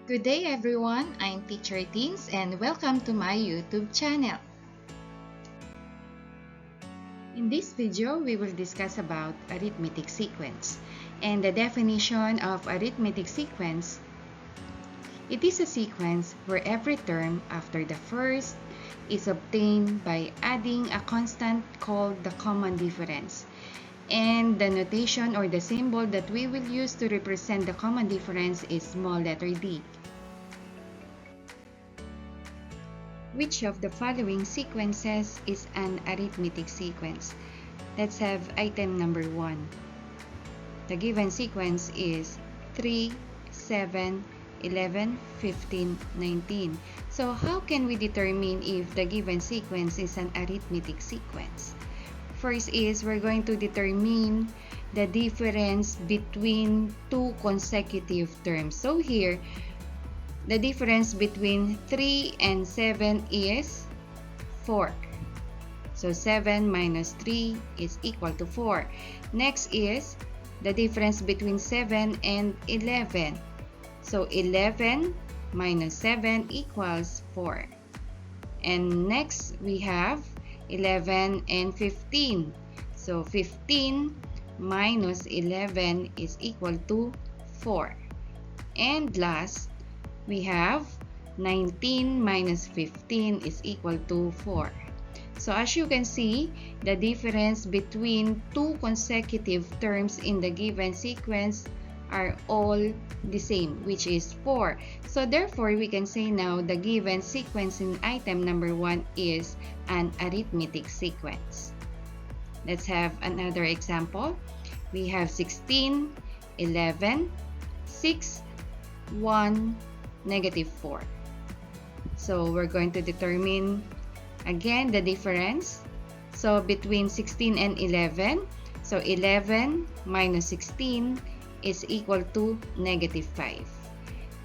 Good day everyone, I'm Teacher Teens and welcome to my YouTube channel. In this video, we will discuss about arithmetic sequence and the definition of arithmetic sequence. It is a sequence where every term after the first is obtained by adding a constant called the common difference. And the notation or the symbol that we will use to represent the common difference is small letter d. Which of the following sequences is an arithmetic sequence? Let's have item number 1. The given sequence is 3, 7, 11, 15, 19. So how can we determine if the given sequence is an arithmetic sequence? First is we're going to determine the difference between two consecutive terms. So here, the difference between 3 and 7 is 4. So 7 minus 3 is equal to 4. Next is the difference between 7 and 11. So 11 minus 7 equals 4. And next we have 11 and 15. So 15 minus 11 is equal to 4. And last, we have 19 minus 15 is equal to 4. So as you can see, the difference between two consecutive terms in the given sequence are all the same, which is 4. So therefore, we can say now the given sequence in item number 1 is an arithmetic sequence. Let's have another example. We have 16, 11, 6, 1, negative 4. So we're going to determine again the difference. So between 16 and 11, so 11 minus 16 is equal to negative 5.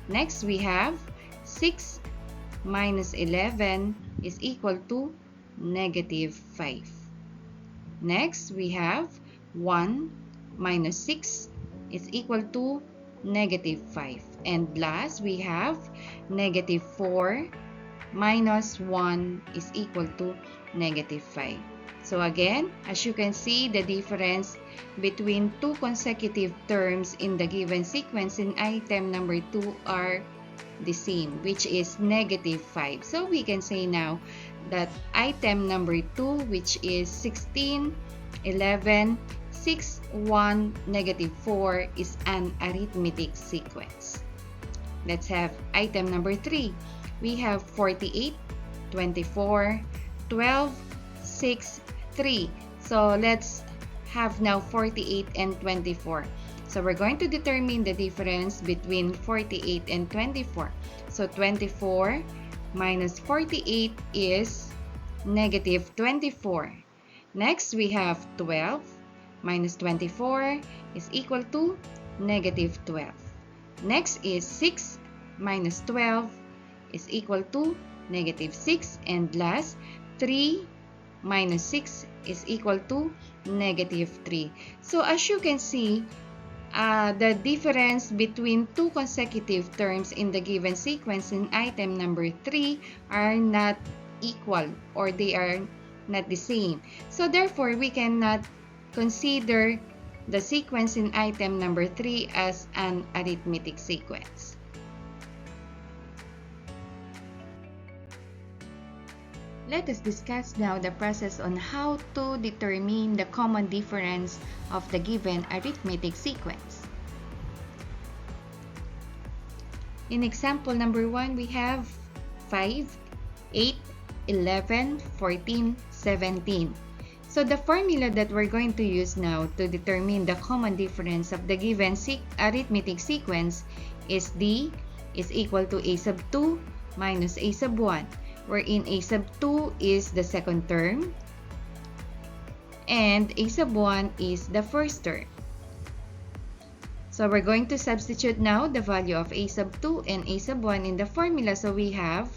Next we have 6 minus 11 is equal to negative 5. Next we have 1 minus 6 is equal to negative 5. And last, we have negative 4 minus 1 is equal to negative 5. So again, as you can see, the difference between two consecutive terms in the given sequence in item number 2 are the same, which is negative 5. So we can say now that item number 2, which is 16, 11, 6, 1, negative 4 is an arithmetic sequence. Let's have item number 3. We have 48, 24, 12, 6, 3. So let's have now 48 and 24. So we're going to determine the difference between 48 and 24. So 24 minus 48 is negative 24. Next, we have 12 minus 24 is equal to negative 12. Next is 6 minus 12 is equal to negative 6. And last, 3 minus 6 is equal to negative 3. So as you can see, the difference between two consecutive terms in the given sequence in item number 3 are not equal, or they are not the same. So therefore, we cannot consider the sequence in item number 3 as an arithmetic sequence. Let us discuss now the process on how to determine the common difference of the given arithmetic sequence. In example number 1, we have 5, 8, 11, 14, 17. So the formula that we're going to use now to determine the common difference of the given arithmetic sequence is D is equal to A sub 2 minus A sub 1, wherein A sub 2 is the second term and A sub 1 is the first term. So we're going to substitute now the value of A sub 2 and A sub 1 in the formula. So we have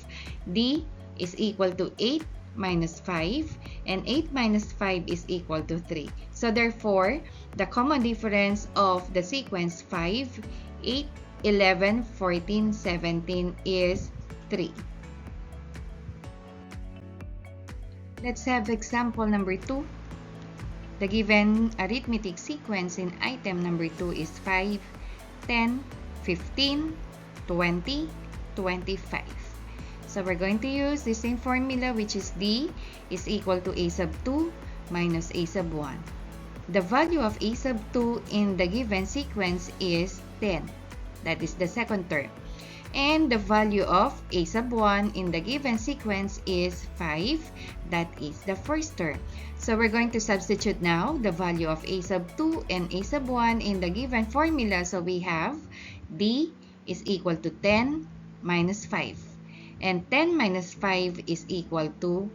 D is equal to 8 minus 5, and 8 minus 5 is equal to 3. So therefore, the common difference of the sequence 5, 8, 11, 14, 17 is 3. Let's have example number 2. The given arithmetic sequence in item number 2 is 5, 10, 15, 20, 25. So we're going to use the same formula, which is D is equal to A sub 2 minus A sub 1. The value of A sub 2 in the given sequence is 10. That is the second term. And the value of A sub 1 in the given sequence is 5. That is the first term. So we're going to substitute now the value of A sub 2 and A sub 1 in the given formula. So we have D is equal to 10 minus 5. And 10 minus 5 is equal to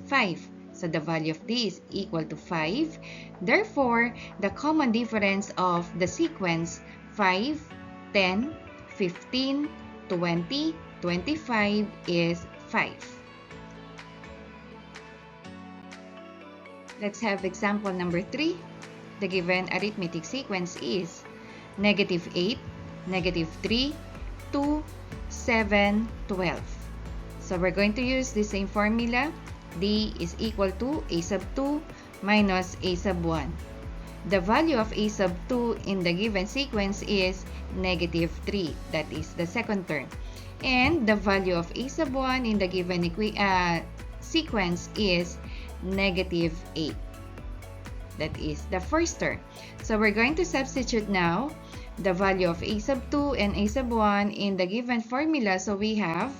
5. So the value of D is equal to 5. Therefore, the common difference of the sequence 5, 10, 15, 20, 25 is 5. Let's have example number 3. The given arithmetic sequence is negative 8, negative 3, 2, 7, 12. So we're going to use the same formula. D is equal to A sub 2 minus A sub 1. The value of A sub 2 in the given sequence is negative 3. That is the second term. And the value of A sub 1 in the given sequence is negative 8. That is the first term. So we're going to substitute now the value of A sub 2 and A sub 1 in the given formula. So we have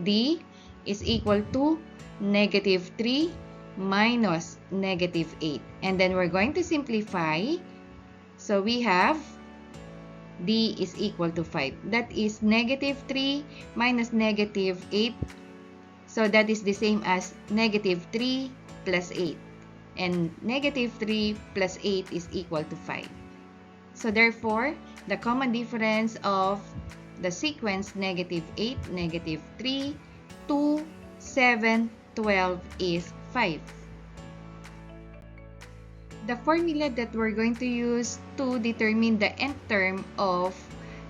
D is equal to negative 3 minus negative 8. And then we're going to simplify. So we have D is equal to 5. That is negative 3 minus negative 8. So that is the same as negative 3 plus 8. And negative 3 plus 8 is equal to 5. So therefore, the common difference of the sequence negative 8, negative 3, 2, 7, 12 is 5. The formula that we're going to use to determine the nth term of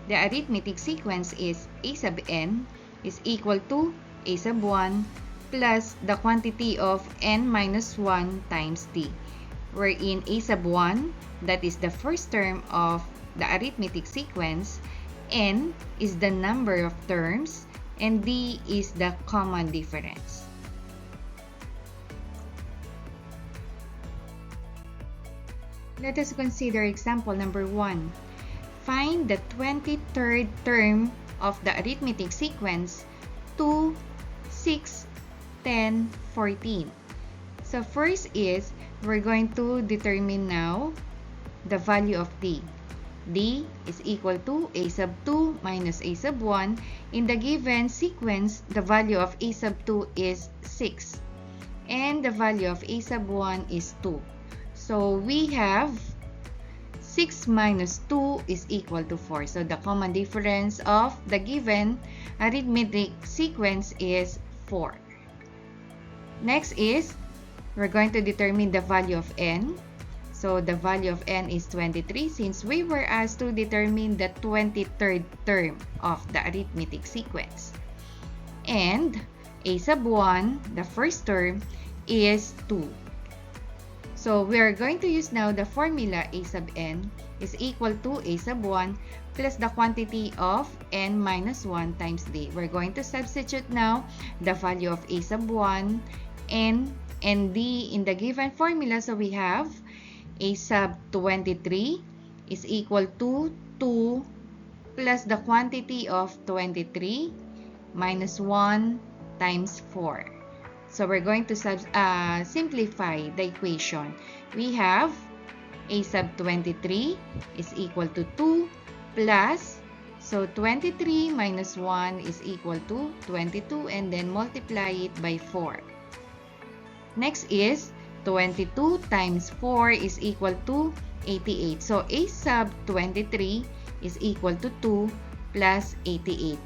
the arithmetic sequence is A sub n is equal to A sub 1 plus the quantity of n minus 1 times d, wherein A sub 1, that is the first term of the arithmetic sequence, n is the number of terms, and d is the common difference. Let us consider example number 1. Find the 23rd term of the arithmetic sequence 2, 6, 10, 14. So first is, we're going to determine now the value of D. D is equal to A sub 2 minus A sub 1. In the given sequence, the value of A sub 2 is 6. And the value of A sub 1 is 2. So we have 6 minus 2 is equal to 4. So the common difference of the given arithmetic sequence is 4. Next is, we're going to determine the value of n. So the value of n is 23 since we were asked to determine the 23rd term of the arithmetic sequence. And A sub 1, the first term, is 2. So we are going to use now the formula A sub n is equal to A sub 1 plus the quantity of n minus 1 times d. We're going to substitute now the value of A sub 1, n, and d in the given formula. So we have A sub 23 is equal to 2 plus the quantity of 23 minus 1 times 4. So we're going to simplify the equation. We have A sub 23 is equal to 2 plus, so 23 minus 1 is equal to 22, and then multiply it by 4. Next is 22 times 4 is equal to 88. So A sub 23 is equal to 2 plus 88.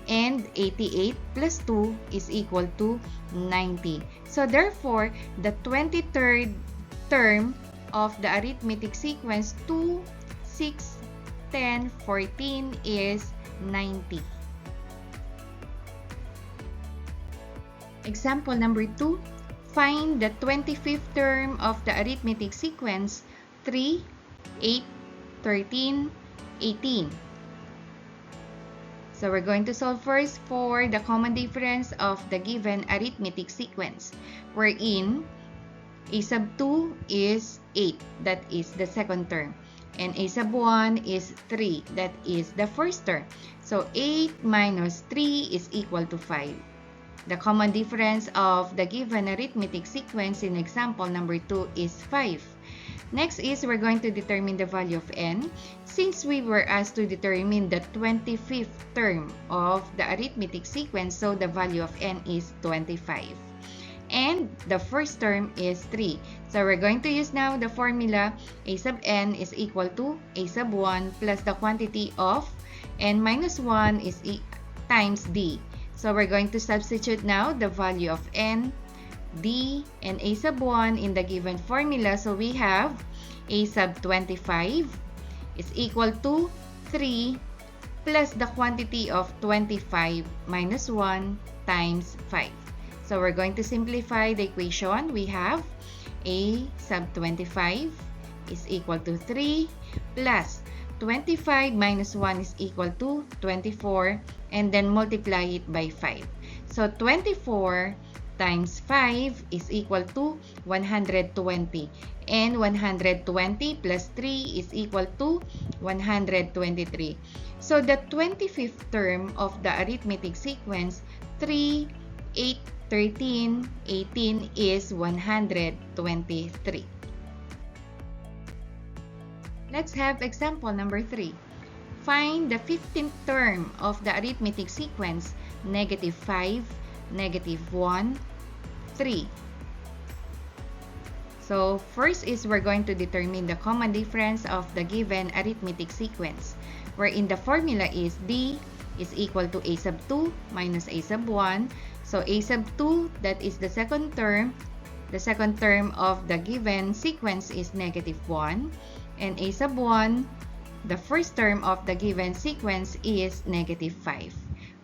And 88 plus 2 is equal to 90. So therefore, the 23rd term of the arithmetic sequence 2, 6, 10, 14 is 90. Example number 2. Find the 25th term of the arithmetic sequence 3, 8, 13, 18. So we're going to solve first for the common difference of the given arithmetic sequence, wherein a sub 2 is 8, that is the second term, and a sub 1 is 3, that is the first term. So 8 minus 3 is equal to 5. The common difference of the given arithmetic sequence in example number 2 is 5. Next is we're going to determine the value of n. Since we were asked to determine the 25th term of the arithmetic sequence, so the value of n is 25. And the first term is 3. So we're going to use now the formula a sub n is equal to a sub 1 plus the quantity of n minus 1 is times d. So we're going to substitute now the value of n, d, and a sub 1 in the given formula. So we have a sub 25 is equal to 3 plus the quantity of 25 minus 1 times 5. So we're going to simplify the equation. We have a sub 25 is equal to 3 plus 25 minus 1 is equal to 24, and then multiply it by 5. So 24 times 5 is equal to 120, and 120 plus 3 is equal to 123. So the 25th term of the arithmetic sequence 3, 8, 13, 18 is 123. Let's have example number 3. Find the 15th term of the arithmetic sequence negative 5, negative 1, 3. So first is we're going to determine the common difference of the given arithmetic sequence, wherein the formula is d is equal to a sub 2 minus a sub 1. So a sub 2, that is the second term. The second term of the given sequence is negative 1. And a sub 1, the first term of the given sequence is negative 5.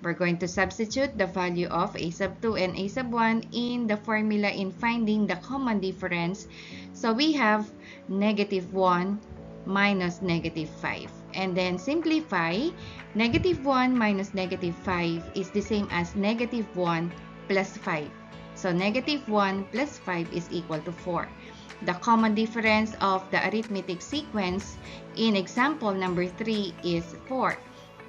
We're going to substitute the value of a sub 2 and a sub 1 in the formula in finding the common difference. So we have negative 1 minus negative 5. And then simplify. Negative 1 minus negative 5 is the same as negative 1 plus 5. So negative 1 plus 5 is equal to 4. The common difference of the arithmetic sequence in example number 3 is 4.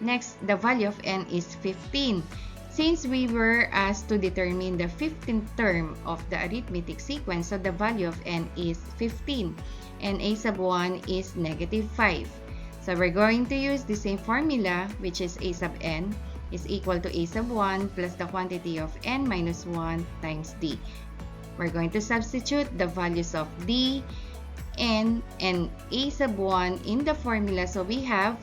Next, the value of n is 15. Since we were asked to determine the 15th term of the arithmetic sequence, so the value of n is 15. And a sub 1 is negative 5. So we're going to use the same formula, which is a sub n is equal to a sub 1 plus the quantity of n minus 1 times d. We're going to substitute the values of d, n, and a sub 1 in the formula. So we have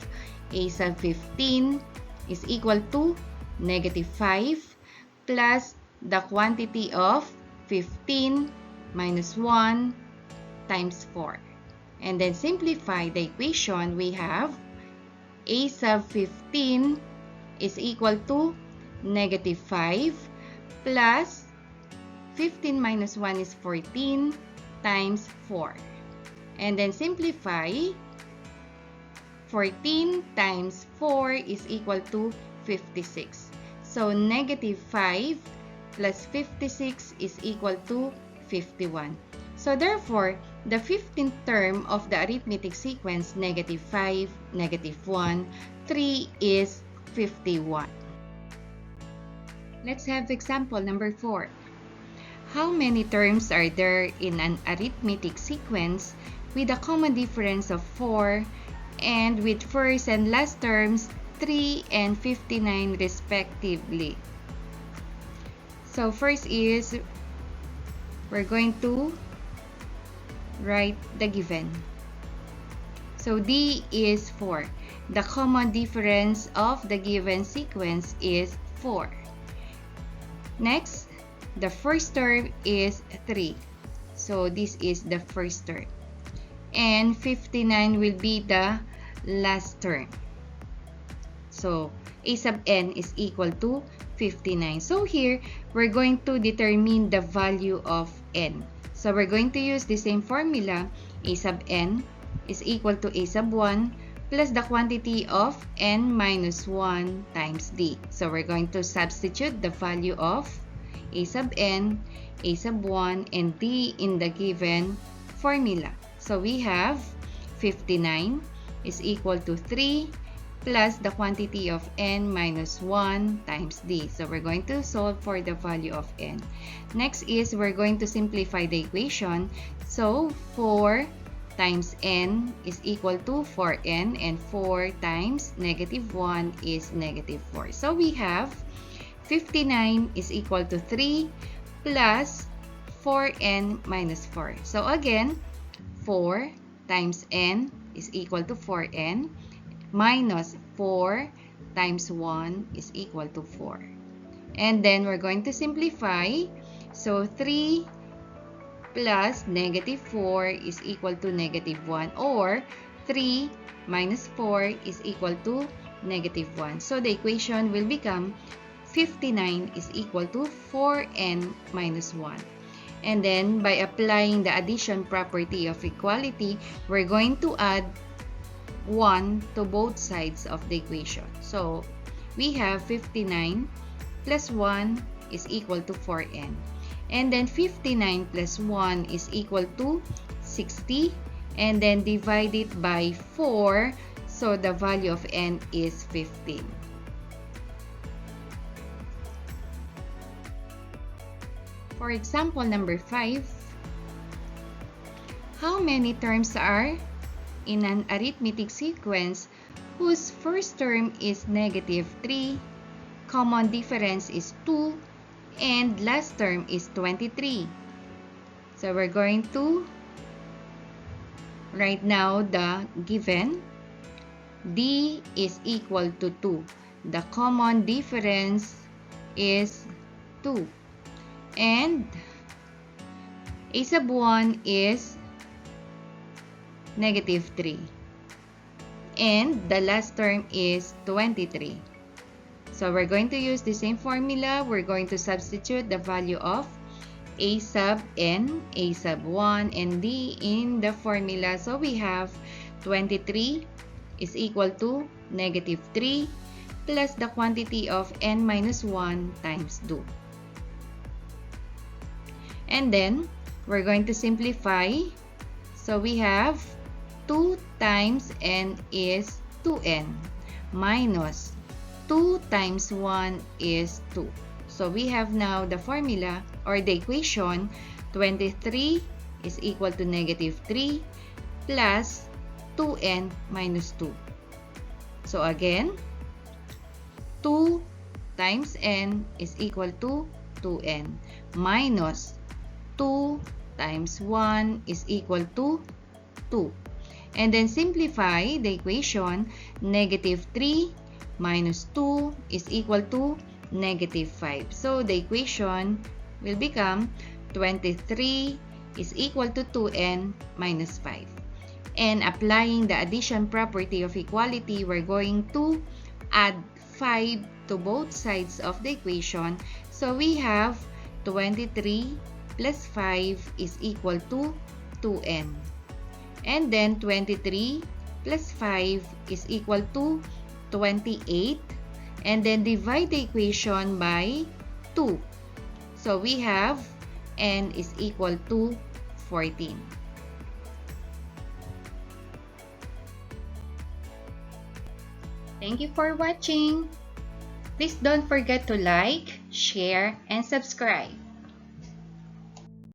a sub 15 is equal to negative 5 plus the quantity of 15 minus 1 times 4. And then simplify the equation. We have a sub 15 is equal to negative 5 plus 15 minus 1 is 14 times 4. And then simplify. 14 times 4 is equal to 56. So negative 5 plus 56 is equal to 51. So therefore, the 15th term of the arithmetic sequence negative 5, negative 1, 3 is 51. Let's have example number 4. How many terms are there in an arithmetic sequence with a common difference of 4 and with first and last terms 3 and 59 respectively? So first is we're going to write the given. So D is 4. The common difference of the given sequence is 4. Next, the first term is 3. So this is the first term. And 59 will be the last term. So a sub n is equal to 59. So here, we're going to determine the value of n. So we're going to use the same formula, a sub n is equal to a sub 1 plus the quantity of n minus 1 times d. So we're going to substitute the value of a sub n, a sub 1, and d in the given formula. So we have 59 is equal to 3 plus the quantity of n minus 1 times d. So we're going to solve for the value of n. Next is we're going to simplify the equation. So 4 times n is equal to 4n, and 4 times negative 1 is negative 4. So we have 59 is equal to 3 plus 4n minus 4. So again, 4 times n is equal to 4n minus 4 times 1 is equal to 4. And then we're going to simplify. So 3 plus negative 4 is equal to negative 1, or 3 minus 4 is equal to negative 1. So the equation will become 59 is equal to 4n minus 1. And then by applying the addition property of equality, we're going to add 1 to both sides of the equation. So we have 59 plus 1 is equal to 4n. And then 59 plus 1 is equal to 60. And then divide it by 4. So the value of n is 15. For example number 5, how many terms are in an arithmetic sequence whose first term is negative 3, common difference is 2, and last term is 23? So we're going to write now the given. D is equal to 2. The common difference is 2. And a sub 1 is negative 3. And the last term is 23. So we're going to use the same formula. We're going to substitute the value of a sub n, a sub 1, and d in the formula. So we have 23 is equal to negative 3 plus the quantity of n minus 1 times 2. And then we're going to simplify. So we have 2 times n is 2n minus 2 times 1 is 2. So we have now the formula or the equation 23 is equal to negative 3 plus 2n minus 2. So again, 2 times n is equal to 2n minus 2 times 1 is equal to 2. And then simplify the equation. Negative 3 minus 2 is equal to negative 5. So the equation will become 23 is equal to 2n minus 5. And applying the addition property of equality, we're going to add 5 to both sides of the equation. So we have 23 plus 5 is equal to 2n. And then 23 plus 5 is equal to 28. And then divide the equation by 2. So we have n is equal to 14. Thank you for watching. Please don't forget to like, share, and subscribe.